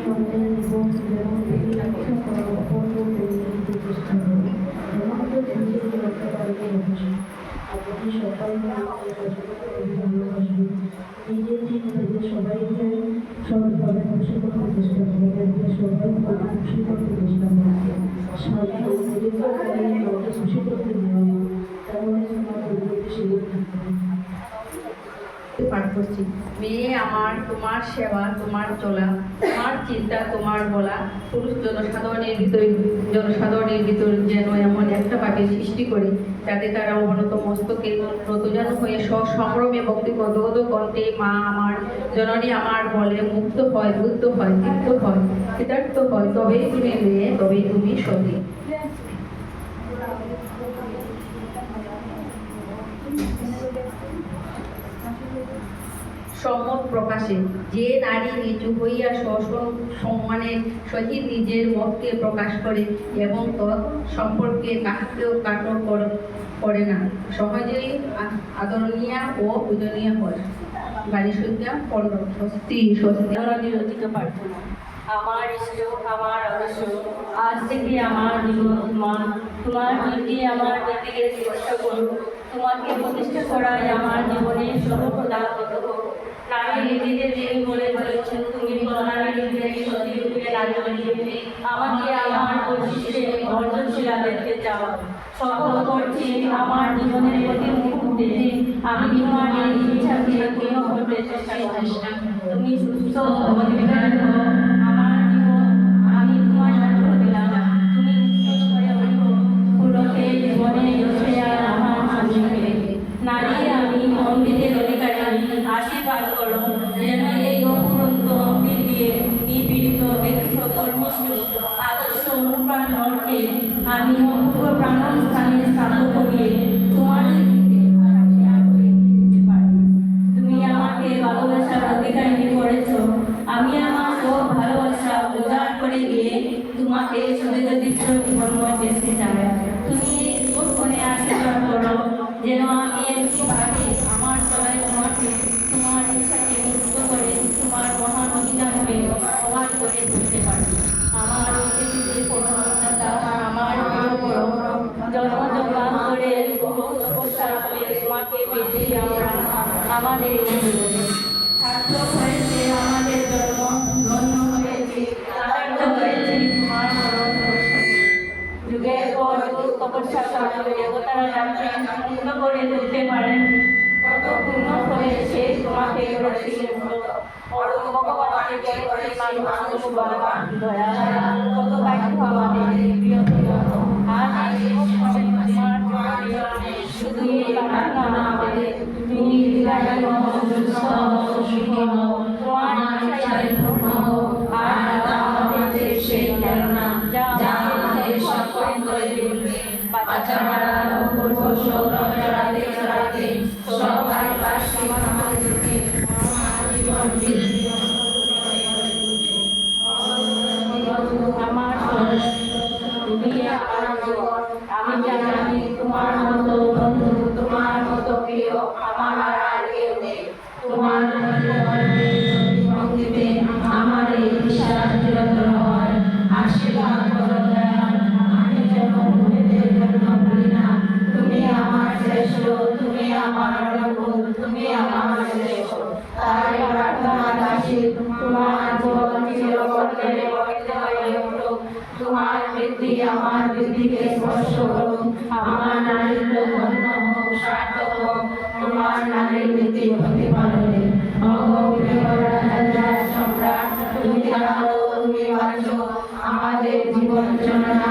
সন্তানের জীবন যেমন রক্ষা করা অপূর্ণ পরিণতি চেষ্টা করে আমাদের নিজেকে রক্ষা করতে হচ্ছে। আপনাদের সকাল ভালোবাসবেন, নিজের ঠিক থেকে সবাইকে সৎভাবে খুশি করতে চেষ্টা করবেন, সবাইকে খুশি করতে চেষ্টা করবেন। স্বামী ও নিজেকে খুশি করতে দেওয়া, তাহলে তোমার পরিবেশে সেগুলো থাকবে। পাঠ করছি। মেয়ে আমার, তোমার সেবা, তোমার চলা, তোমার চিন্তা, তোমার বলা, পুরুষ জনসাধারণের ভিতর যেন এমন একটা পাপের সৃষ্টি করে যাতে তারা অবনত মস্তকে নতজানু হয়ে সসম্ভ্রমে ভক্তি গদগদ কণ্ঠে মা আমার, জননী আমার বলে মুক্ত হয়, বুদ্ধ হয়, তৃপ্ত হয়, কৃতার্থ হয়, তবেই তুমি মেয়ে, তবেই তুমি সতী। সম্মত প্রকাশে যে নারী নিচু হইয়া সম্মানের সহিত নিজের মতকে প্রকাশ করে এবং তৎ সম্পর্কে কাহাকেও কাটর করে না, সহজেই আদরণীয়া ও পূজনীয় হয়। বাড়ি সংখ্যা 15। স্বস্তি স্বস্তি। নিরোধিত প্রার্থনা। আমার ইষ্ট, আমার আদর্শ, আজ থেকে আমার জীবন তোমার নীতি আমার নীতিকে স্পষ্ট করুন। তোমাকে প্রতিষ্ঠা করাই আমার জীবনে সর্বপ্রধান হোক। নারী নিজেদের দেবী বলে বলেছেন, তুমি নারী নিজেকে সতী রূপে নারী বলিয়ে আমাকে আমার বৈশিষ্ট্যে বর্ধনশীলা দেখতে চাও। সকল করছি আমার জীবনের প্রতি মুহূর্তে আমি তোমার এই ইচ্ছাকে পূর্ণ করতে চেষ্টা করি। তুমি সুস্থ আমার জীবন আমি তোমার জন্য দিলাম। তুমি করে ওঠো পুলকে জীবনে এসে আমার সঙ্গে। নারী আমি অমৃতের অধিকারী, আশীর্বাদ করো যেন এই অপুরন্ত অমৃত দিয়ে নিপীড়িত ব্যক্তিত্ব কর্মসূ আদর্শ অনুপ্রাণ নরকে আমি অপূর্ব প্রাণন স্থানে স্থাপন করিয়ে তোমার তুমি আমাকে ভালোবাসার অধিকারী করেছ। আমি আমার সব ভালোবাসা উজাড় করে গিয়ে তোমাকে সুবিধাদিত্য জীবনময় দেখতে চাই। তুমি এই জীবনে আশীর্বাদ করো যেন আমি একটু আগে আমার সবাই তোমাকে তোমার ইচ্ছাকে মুক্ত করে তোমার মহান অভিযানকে প্রমাণ করে তুলতে পারি। আমার অতিথিদের পরমতা আমার জন্মজন্মান্তরের তপস্যার ফলে তোমাকে পেতে আমরা আমাদের জীবনে সার্থক হয়েছে, আমাদের জন্ম ধন্য হয়েছে, সার্থক হয়েছে তোমার যুগের পর যুগ তপস্যা করে দেবতারা যাতে মুক্ত করে তুলতে পারেন। কত পূর্ণ হয়েছে তোমাকে ভগবানকে জয় করে মানুষ ভগবান দয়া কত বাক্য আমাদের প্রিয় আর শুধু এই প্রার্থনা আমাদের তুমি তোমার ইচ্ছায় পূর্ণ হোক আর আমাদের সেই ধারণা যা আমাদের সকল করে দিবে বাচ্চা মারা অপূর্ব সৌরভ জড়াতে জড়াতে সবাই পাশে আমাদের আমি জানি তোমার মতো বন্ধু, তোমার মতো প্রিয় আমার আর কেউ নেই। তোমার দিবে আমার এই বিশ্বাস চিরতর হয়। আশীর্বাদ করো দয়াল, আমি যেন ভুলি না তুমি আমার শ্রেষ্ঠ, তুমি আমার অনুকূল, তুমি আমার শ্রেষ্ঠ। তাই প্রার্থনা দাসী তোমার জীবন চিরকর্ণের বর্ধিত হয়ে উঠুক। তোমার বৃদ্ধি আমার বৃদ্ধিকে স্পর্শ করুক। আমার নারীত্ব ধন্য হোক, সার্থক হোক তোমার নারীর নীতি প্রতিপালনে। সম্রাট তুমি জানো, তুমি বাঁচো আমাদের জীবন চলনা